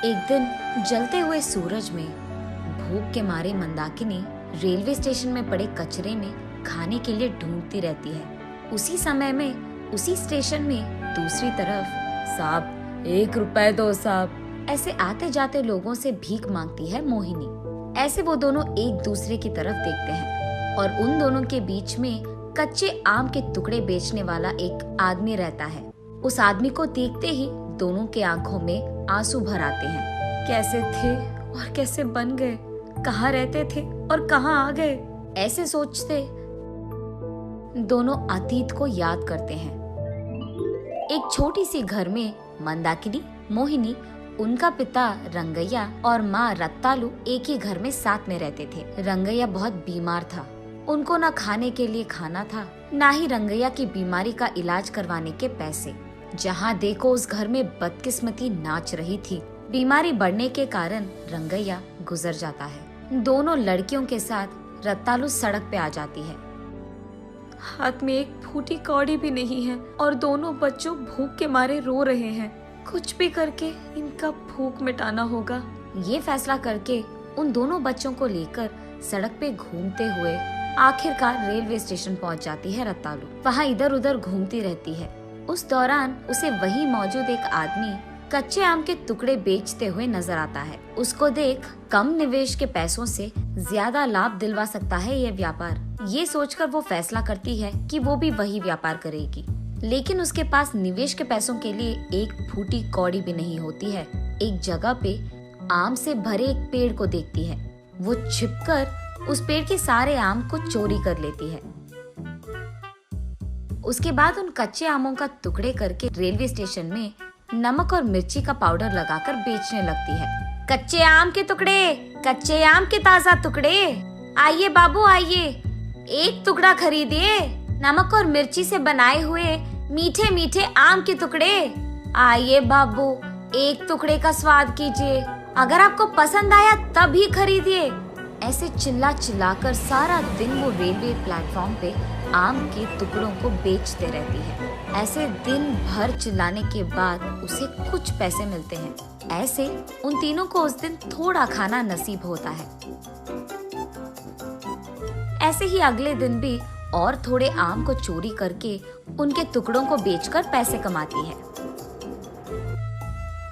एक दिन जलते हुए सूरज में भूख के मारे मंदाकिनी रेलवे स्टेशन में पड़े कचरे में खाने के लिए ढूंढती रहती है। उसी समय में उसी स्टेशन में दूसरी तरफ साहब 1 रुपए दो साहब ऐसे आते जाते लोगों से भीख मांगती है मोहिनी। ऐसे वो दोनों एक दूसरे की तरफ देखते हैं और उन दोनों के बीच में कच्चे आम के टुकड़े बेचने वाला एक आदमी रहता है। उस आदमी को देखते ही दोनों के आंखों में आंसू भर आते हैं। कैसे थे और कैसे बन गए, कहाँ रहते थे और कहाँ आ गए, ऐसे सोचते दोनों अतीत को याद करते हैं। एक छोटी सी घर में मंदाकिनी, मोहिनी, उनका पिता रंगैया और माँ रत्तालू एक ही घर में साथ में रहते थे। रंगैया बहुत बीमार था। उनको न खाने के लिए खाना था, न ही रंगैया की बीमारी का इलाज करवाने के पैसे। जहाँ देखो उस घर में बदकिस्मती नाच रही थी। बीमारी बढ़ने के कारण रंगैया गुजर जाता है। दोनों लड़कियों के साथ रत्तालू सड़क पे आ जाती है। हाथ में एक फूटी कौड़ी भी नहीं है और दोनों बच्चों भूख के मारे रो रहे हैं। कुछ भी करके इनका भूख मिटाना होगा। ये फैसला करके उन दोनों बच्चों को लेकर सड़क पे घूमते हुए आखिरकार रेलवे स्टेशन पहुंच जाती है रत्तालू। वहाँ इधर उधर घूमती रहती है। उस दौरान उसे वही मौजूद एक आदमी कच्चे आम के टुकड़े बेचते हुए नजर आता है। उसको देख कम निवेश के पैसों से ज्यादा लाभ दिलवा सकता है ये व्यापार। ये सोचकर वो फैसला करती है कि वो भी वही व्यापार करेगी। लेकिन उसके पास निवेश के पैसों के लिए एक फूटी कौड़ी भी नहीं होती है। एक जगह पे आम से भरे एक पेड़ को देखती है। वो छिपकर उस पेड़ के सारे आम को चोरी कर लेती है। उसके बाद उन कच्चे आमों का टुकड़े करके रेलवे स्टेशन में नमक और मिर्ची का पाउडर लगाकर बेचने लगती है। कच्चे आम के टुकड़े, कच्चे आम के ताजा टुकड़े, आइए बाबू आइए, एक टुकड़ा खरीदिए। नमक और मिर्ची से बनाए हुए मीठे मीठे आम के टुकड़े, आइए बाबू एक टुकड़े का स्वाद कीजिए। अगर आपको पसंद आया तभी खरीदिए। ऐसे चिल्ला चिल्लाकर सारा दिन वो रेलवे प्लेटफॉर्म पे आम के टुकड़ों को बेचते रहती है। ऐसे दिन भर चिल्लाने के बाद उसे कुछ पैसे मिलते हैं। ऐसे उन तीनों को उस दिन थोड़ा खाना नसीब होता है। ऐसे ही अगले दिन भी और थोड़े आम को चोरी करके उनके टुकड़ों को बेचकर पैसे कमाती है।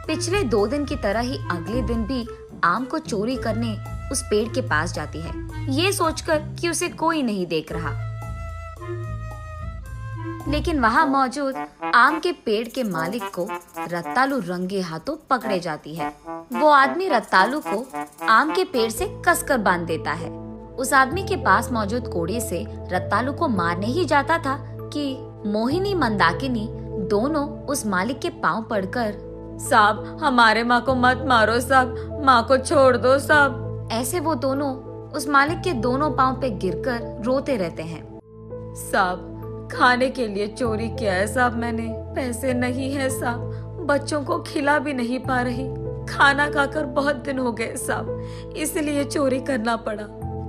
पिछले 2 दिन की तरह ही अगले दिन भी आम को चोरी करने उस पेड़ के पास जाती है, ये सोचकर कि उसे कोई नहीं देख रहा। लेकिन वहाँ मौजूद आम के पेड़ के मालिक को रत्तालू रंगे हाथों पकड़े जाती है। वो आदमी रत्तालू को आम के पेड़ से कसकर बांध देता है। उस आदमी के पास मौजूद कोड़े से रत्तालू को मारने ही जाता था कि मोहिनी मंदाकिनी दोनों उस मालिक के पांव पड़कर, साहब हमारे माँ को मत मारो साहब, माँ को छोड़ दो साहब। ऐसे वो दोनों उस मालिक के दोनों पांव पे गिरकर रोते रहते हैं। साहब खाने के लिए चोरी किया है साहब, मैंने पैसे नहीं है साहब, बच्चों को खिला भी नहीं पा रही, खाना खाकर बहुत दिन हो गए साहब, इसलिए चोरी करना पड़ा।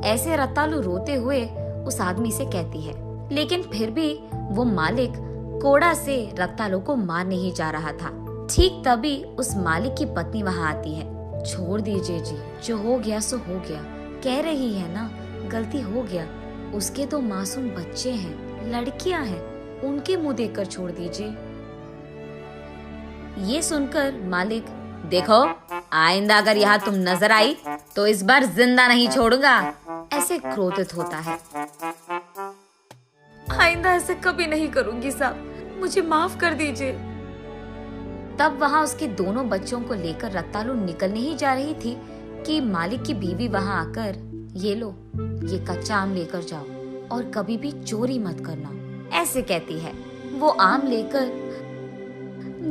ऐसे रत्तालू रोते हुए उस आदमी से कहती है। लेकिन फिर भी वो मालिक कोड़ा से रत्तालू को मारने ही जा रहा था। ठीक तभी उस मालिक की पत्नी वहाँ आती है। छोड़ दीजिए जी, जो हो गया सो हो गया, कह रही है ना गलती हो गया। उसके 2 मासूम बच्चे हैं, लड़कियां हैं, उनके मुंह देखकर छोड़ दीजिए। ये सुनकर मालिक, देखो आइंदा अगर यहाँ तुम नजर आई तो इस बार जिंदा नहीं छोड़ूंगा, ऐसे क्रोधित होता है। आइंदा ऐसे कभी नहीं करूंगी साहब, मुझे माफ कर दीजिए। तब वहाँ उसके दोनों बच्चों को लेकर रत्तालू निकलने ही जा रही थी कि मालिक की बीवी वहाँ आकर, ये लो ये कच्चा आम लेकर जाओ और कभी भी चोरी मत करना, ऐसे कहती है। वो आम लेकर,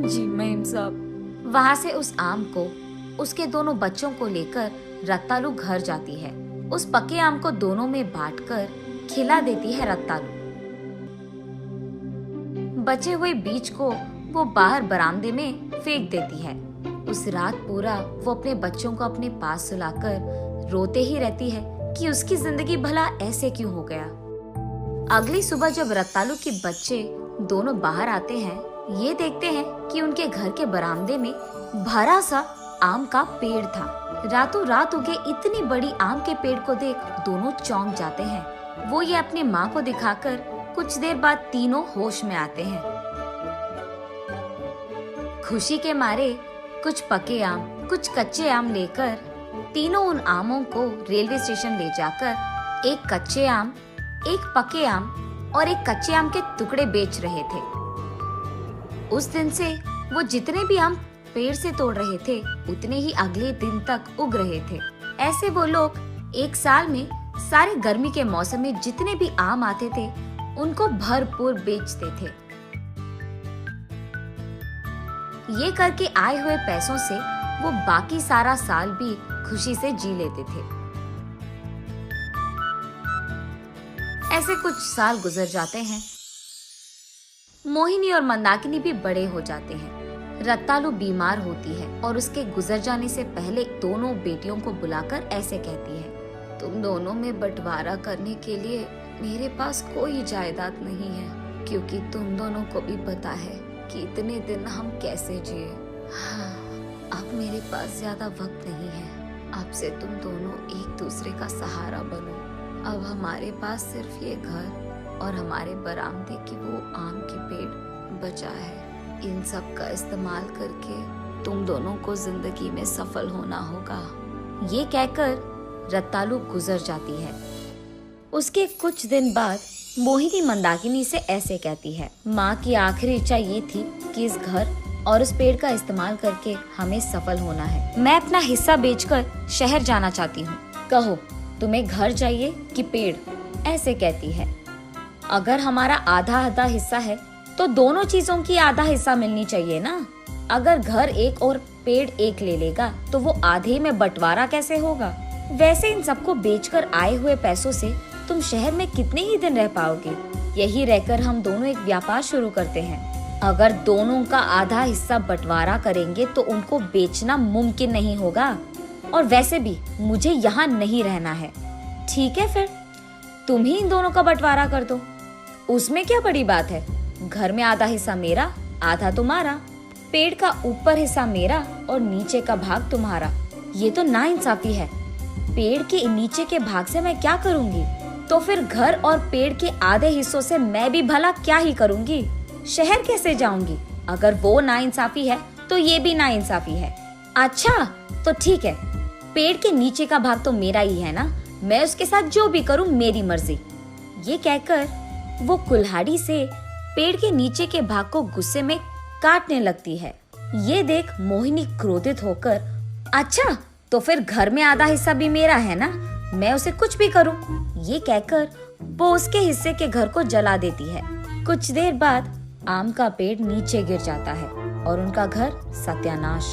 जी मैम साहब। वहाँ से उस आम को उसके दोनों बच्चों को लेकर रत्तालू घर जाती है। उस पके आम को दोनों में बांटकर खिला देती है रत्तालू। बचे हुए बीज को वो बाहर बरामदे में फेंक देती है। उस रात पूरा वो अपने बच्चों को अपने पास सुलाकर रोते ही रहती है कि उसकी जिंदगी भला ऐसे क्यों हो गया। अगली सुबह जब रत्तालू के बच्चे दोनों बाहर आते हैं, ये देखते हैं कि उनके घर के बरामदे में भरा सा आम का पेड़ था। रातों रात उगे इतनी बड़ी आम के पेड़ को देख दोनों चौंक जाते हैं। वो ये अपने माँ को दिखाकर कुछ देर बाद तीनों होश में आते हैं। खुशी के मारे कुछ पके आम, कुछ कच्चे आम लेकर तीनों उन आमों को रेलवे स्टेशन ले जाकर एक कच्चे आम, एक पके आम और एक कच्चे आम के टुकड़े बेच रहे थे। उस दिन से वो जितने भी आम पेड़ से तोड़ रहे थे उतने ही अगले दिन तक उग रहे थे। ऐसे वो लोग एक साल में सारे गर्मी के मौसम में जितने भी आम आते थे उनको भरपूर बेचते थे। ये करके आए हुए पैसों से वो बाकी सारा साल भी खुशी से जी लेते थे। ऐसे कुछ साल गुजर जाते हैं। मोहिनी और मंदाकिनी भी बड़े हो जाते हैं। रत्तालू बीमार होती है और उसके गुजर जाने से पहले दोनों बेटियों को बुलाकर ऐसे कहती है, तुम दोनों में बंटवारा करने के लिए मेरे पास कोई जायदाद नहीं है, क्योंकि तुम दोनों को भी पता है कि इतने दिन हम कैसे जिए। हाँ, अब मेरे पास ज्यादा वक्त नहीं है। अब से तुम दोनों एक दूसरे का सहारा बनो। अब हमारे पास सिर्फ ये घर और हमारे बरामदे की वो आम की पेड़ बचा है। इन सब का इस्तेमाल करके तुम दोनों को जिंदगी में सफल होना होगा। ये कहकर रत्तालू गुजर जाती है। उसके कुछ दिन बाद मोहिनी मंदाकिनी से ऐसे कहती है, माँ की आखिरी इच्छा ये थी कि इस घर और उस पेड़ का इस्तेमाल करके हमें सफल होना है। मैं अपना हिस्सा बेचकर शहर जाना चाहती हूँ। कहो, तुम्हें घर चाहिए कि पेड़? ऐसे कहती है। अगर हमारा आधा आधा हिस्सा है तो दोनों चीजों की आधा हिस्सा मिलनी चाहिए ना। अगर घर एक और पेड़ एक ले लेगा तो वो आधे में बंटवारा कैसे होगा? वैसे इन सबको बेचकर आए हुए पैसों से तुम शहर में कितने ही दिन रह पाओगे? यही रहकर हम दोनों एक व्यापार शुरू करते हैं। अगर दोनों का आधा हिस्सा बंटवारा करेंगे तो उनको बेचना मुमकिन नहीं होगा, और वैसे भी मुझे यहाँ नहीं रहना है। ठीक है, फिर तुम ही इन दोनों का बंटवारा कर दो। उसमें क्या बड़ी बात है? घर में आधा हिस्सा मेरा, आधा तुम्हारा। पेड़ का ऊपर हिस्सा मेरा और नीचे का भाग तुम्हारा। ये तो नाइंसाफी है। पेड़ के नीचे के भाग से मैं क्या करूँगी? तो फिर घर और पेड़ के आधे हिस्सों से मैं भी भला क्या ही करूँगी? शहर कैसे जाऊंगी? अगर वो नाइंसाफी है तो ये भी नाइंसाफी है। अच्छा तो ठीक है, पेड़ के नीचे का भाग तो मेरा ही है ना, मैं उसके साथ जो भी करूं मेरी मर्जी। ये कहकर वो कुल्हाड़ी से पेड़ के नीचे के भाग को गुस्से में काटने लगती है। ये देख मोहिनी क्रोधित होकर, अच्छा तो फिर घर में आधा हिस्सा भी मेरा है ना, मैं उसे कुछ भी करूं। ये कहकर वो उसके हिस्से के घर को जला देती है। कुछ देर बाद आम का पेड़ नीचे गिर जाता है और उनका घर सत्यानाश।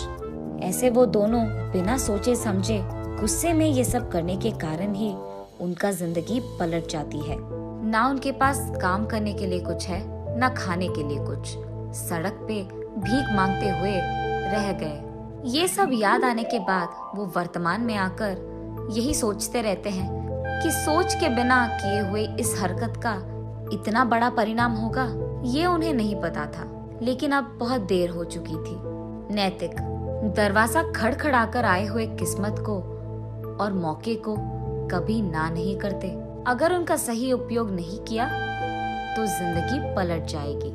ऐसे वो दोनों बिना सोचे समझे गुस्से में ये सब करने के कारण ही उनका जिंदगी पलट जाती है। ना उनके पास काम करने के लिए कुछ है, ना खाने के लिए कुछ। सड़क पे भीख मांगते हुए रह गए। ये सब याद आने के बाद वो वर्तमान में आकर यही सोचते रहते हैं कि सोच के बिना किए हुए इस हरकत का इतना बड़ा परिणाम होगा, ये उन्हें नहीं पता था। लेकिन अब बहुत देर हो चुकी थी। नैतिक दरवाजा खड़खड़ाकर आए हुए किस्मत को और मौके को कभी ना नहीं करते। अगर उनका सही उपयोग नहीं किया तो जिंदगी पलट जाएगी।